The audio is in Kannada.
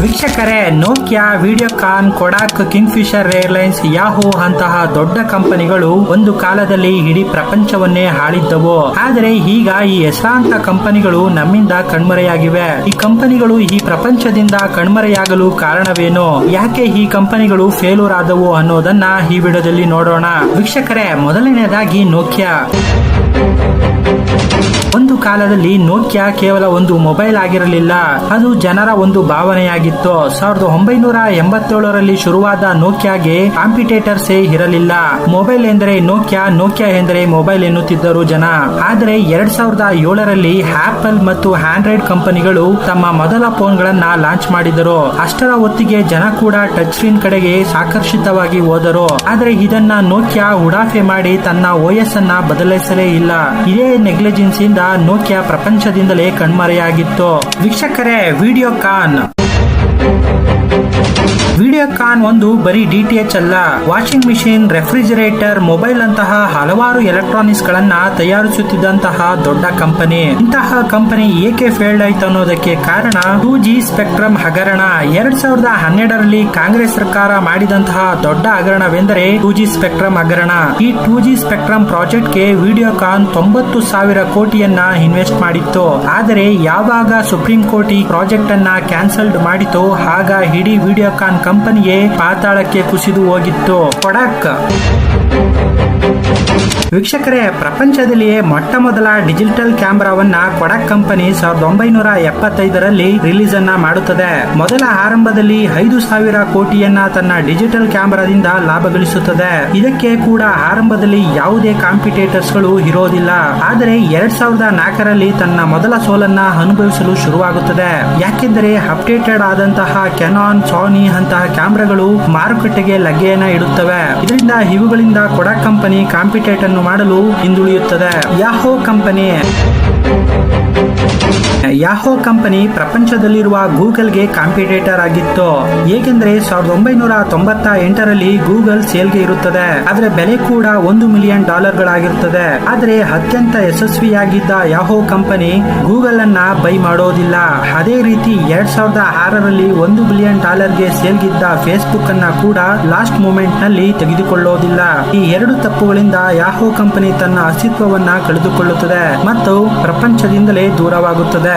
ವೀಕ್ಷಕರೇ, ನೋಕಿಯಾ, ವಿಡಿಯೋಕಾನ್, ಕೊಡಾಕ್, ಕಿಂಗ್ಫಿಷರ್ ಏರ್ಲೈನ್ಸ್, ಯಾಹೂ ಅಂತಹ ದೊಡ್ಡ ಕಂಪನಿಗಳು ಒಂದು ಕಾಲದಲ್ಲಿ ಇಡೀ ಪ್ರಪಂಚವನ್ನೇ ಆಳಿದ್ದವು. ಆದರೆ ಈಗ ಈ ಹೆಸರಾಂತ ಕಂಪನಿಗಳು ನಮ್ಮಿಂದ ಕಣ್ಮರೆಯಾಗಿವೆ. ಈ ಕಂಪನಿಗಳು ಈ ಪ್ರಪಂಚದಿಂದ ಕಣ್ಮರೆಯಾಗಲು ಕಾರಣವೇನು, ಯಾಕೆ ಈ ಕಂಪನಿಗಳು ಫೇಲ್ಯೂರ್ ಆದವು ಅನ್ನೋದನ್ನ ಈ ವಿಡಿಯೋದಲ್ಲಿ ನೋಡೋಣ. ವೀಕ್ಷಕರೇ, ಮೊದಲನೆಯದಾಗಿ ನೋಕಿಯಾ. ಒಂದು ಕಾಲದಲ್ಲಿ ನೋಕಿಯಾ ಕೇವಲ ಒಂದು ಮೊಬೈಲ್ ಆಗಿರಲಿಲ್ಲ, ಅದು ಜನರ ಒಂದು ಭಾವನೆಯಾಗಿತ್ತು. 1987ರಲ್ಲಿ ಶುರುವಾದ ನೋಕಿಯಾಗೆ ಕಾಂಪಿಟೇಟರ್ಸ್ ಇರಲಿಲ್ಲ. ಮೊಬೈಲ್ ಎಂದರೆ ನೋಕಿಯಾ, ನೋಕಿಯಾ ಎಂದರೆ ಮೊಬೈಲ್ ಎನ್ನುತ್ತಿದ್ದರು ಜನ. ಆದರೆ 2007ರಲ್ಲಿ ಆಪಲ್ ಮತ್ತು ಆಂಡ್ರಾಯ್ಡ್ ಕಂಪನಿಗಳು ತಮ್ಮ ಮೊದಲ ಫೋನ್ಗಳನ್ನ ಲಾಂಚ್ ಮಾಡಿದರು. ಅಷ್ಟರ ಹೊತ್ತಿಗೆ ಜನ ಕೂಡ ಟಚ್ ಸ್ಕ್ರೀನ್ ಕಡೆಗೆ ಆಕರ್ಷಿತವಾಗಿ ಹೋದರು. ಆದರೆ ಇದನ್ನ ನೋಕಿಯಾ ಉಡಾಫೆ ಮಾಡಿ ತನ್ನ OS ಅನ್ನ ಬದಲಿಸಲೇ ಇಲ್ಲ. ಇದೇ ನೆಗ್ಲಿಜೆನ್ಸ್ ಇಂದ ನೋಕಿಯಾ ಪ್ರಪಂಚದಿಂದಲೇ ಕಣ್ಮರೆಯಾಗಿತ್ತು. ವೀಕ್ಷಕರೇ, ವಿಡಿಯೋಕಾನ್ ಒಂದು ಬರೀ DTH ಅಲ್ಲ, ವಾಷಿಂಗ್ ಮಿಷಿನ್, ರೆಫ್ರಿಜರೇಟರ್, ಮೊಬೈಲ್ ಅಂತಹ ಹಲವಾರು ಎಲೆಕ್ಟ್ರಾನಿಕ್ಸ್ ಗಳನ್ನ ತಯಾರಿಸುತ್ತಿದ್ದಂತಹ ದೊಡ್ಡ ಕಂಪನಿ. ಇಂತಹ ಕಂಪನಿ ಏಕೆ ಫೇಲ್ಡ್ ಆಯ್ತು ಅನ್ನೋದಕ್ಕೆ ಕಾರಣ 2G ಸ್ಪೆಕ್ಟ್ರಮ್ ಹಗರಣ. 2012ರಲ್ಲಿ ಕಾಂಗ್ರೆಸ್ ಸರ್ಕಾರ ಮಾಡಿದಂತಹ ದೊಡ್ಡ ಹಗರಣವೆಂದರೆ 2G ಸ್ಪೆಕ್ಟ್ರಮ್ ಹಗರಣ. ಈ 2G ಸ್ಪೆಕ್ಟ್ರಮ್ ಪ್ರಾಜೆಕ್ಟ್ ಗೆ ವಿಡಿಯೋಕಾನ್ 90,000 ಕೋಟಿಯನ್ನ ಇನ್ವೆಸ್ಟ್ ಮಾಡಿತ್ತು. ಆದರೆ ಯಾವಾಗ ಸುಪ್ರೀಂ ಕೋರ್ಟ್ ಈ ಪ್ರಾಜೆಕ್ಟ್ ಅನ್ನ ಕ್ಯಾನ್ಸಲ್ಡ್ ಮಾಡಿತು, ಆಗ ಇಡೀ ವಿಡಿಯೋಕಾನ್ ಕಂಪನಿಗೆ ಪಾತಾಳಕ್ಕೆ ಕುಸಿದು ಹೋಗಿತ್ತು. ಕೊಡಾಕ್. ವೀಕ್ಷಕರೇ, ಪ್ರಪಂಚದಲ್ಲಿಯೇ ಮೊಟ್ಟ ಮೊದಲ ಡಿಜಿಟಲ್ ಕ್ಯಾಮೆರಾವನ್ನ ಕೊಡಾಕ್ ಕಂಪನಿ 1975ರಲ್ಲಿ ರಿಲೀಸ್ ಅನ್ನ ಮಾಡುತ್ತದೆ. ಮೊದಲ ಆರಂಭದಲ್ಲಿ 5,000 ಕೋಟಿಯನ್ನ ತನ್ನ ಡಿಜಿಟಲ್ ಕ್ಯಾಮೆರಾದಿಂದ ಲಾಭ ಗಳಿಸುತ್ತದೆ. ಇದಕ್ಕೆ ಕೂಡ ಆರಂಭದಲ್ಲಿ ಯಾವುದೇ ಕಾಂಪಿಟೇಟರ್ಸ್ ಗಳು ಇರೋದಿಲ್ಲ. ಆದರೆ 2004ರಲ್ಲಿ ತನ್ನ ಮೊದಲ ಸೋಲನ್ನ ಅನುಭವಿಸಲು ಶುರುವಾಗುತ್ತದೆ. ಯಾಕೆಂದರೆ ಅಪ್ಡೇಟೆಡ್ ಆದಂತಹ ಕೆನಾನ್, ಸಾನಿ ಅಂತಹ ಕ್ಯಾಮೆರಾಗಳು ಮಾರುಕಟ್ಟೆಗೆ ಲಗ್ಗೆಯನ್ನ ಇಡುತ್ತವೆ. ಇದರಿಂದ ಇವುಗಳಿಂದ ಕೊಡಾಕ್ ಕಂಪನಿ ಕಾಂಪಿಟೇಟ್ ಅನ್ನು ಮಾಡಲು ಹಿಂದುಳಿಯುತ್ತದೆ. ಯಾಹೂ ಕಂಪನಿ ಪ್ರಪಂಚದಲ್ಲಿರುವ ಗೂಗಲ್ಗೆ ಕಾಂಪಿಟೇಟರ್ ಆಗಿತ್ತು. ಏಕೆಂದರೆ 1998ರಲ್ಲಿ ಗೂಗಲ್ ಸೇಲ್ಗೆ ಇರುತ್ತದೆ. ಅದರ ಬೆಲೆ ಕೂಡ $1 ಮಿಲಿಯನ್ ಗಳಾಗಿರುತ್ತದೆ. ಆದರೆ ಅತ್ಯಂತ ಯಶಸ್ವಿಯಾಗಿದ್ದ ಯಾಹೂ ಕಂಪನಿ ಗೂಗಲ್ ಅನ್ನ ಬೈ ಮಾಡೋದಿಲ್ಲ. ಅದೇ ರೀತಿ 2006ರಲ್ಲಿ $1 ಬಿಲಿಯನ್ ಗೆ ಸೇಲ್ಗಿದ್ದ ಫೇಸ್ಬುಕ್ ಅನ್ನ ಕೂಡ ಲಾಸ್ಟ್ ಮೂಮೆಂಟ್ ನಲ್ಲಿ ತೆಗೆದುಕೊಳ್ಳೋದಿಲ್ಲ. ಈ ಎರಡು ತಪ್ಪುಗಳಿಂದ ಯಾಹೂ ಕಂಪನಿ ತನ್ನ ಅಸ್ತಿತ್ವವನ್ನ ಕಳೆದುಕೊಳ್ಳುತ್ತದೆ ಮತ್ತು ಪ್ರಪಂಚದಿಂದಲೇ ದೂರವಾಗುತ್ತದೆ.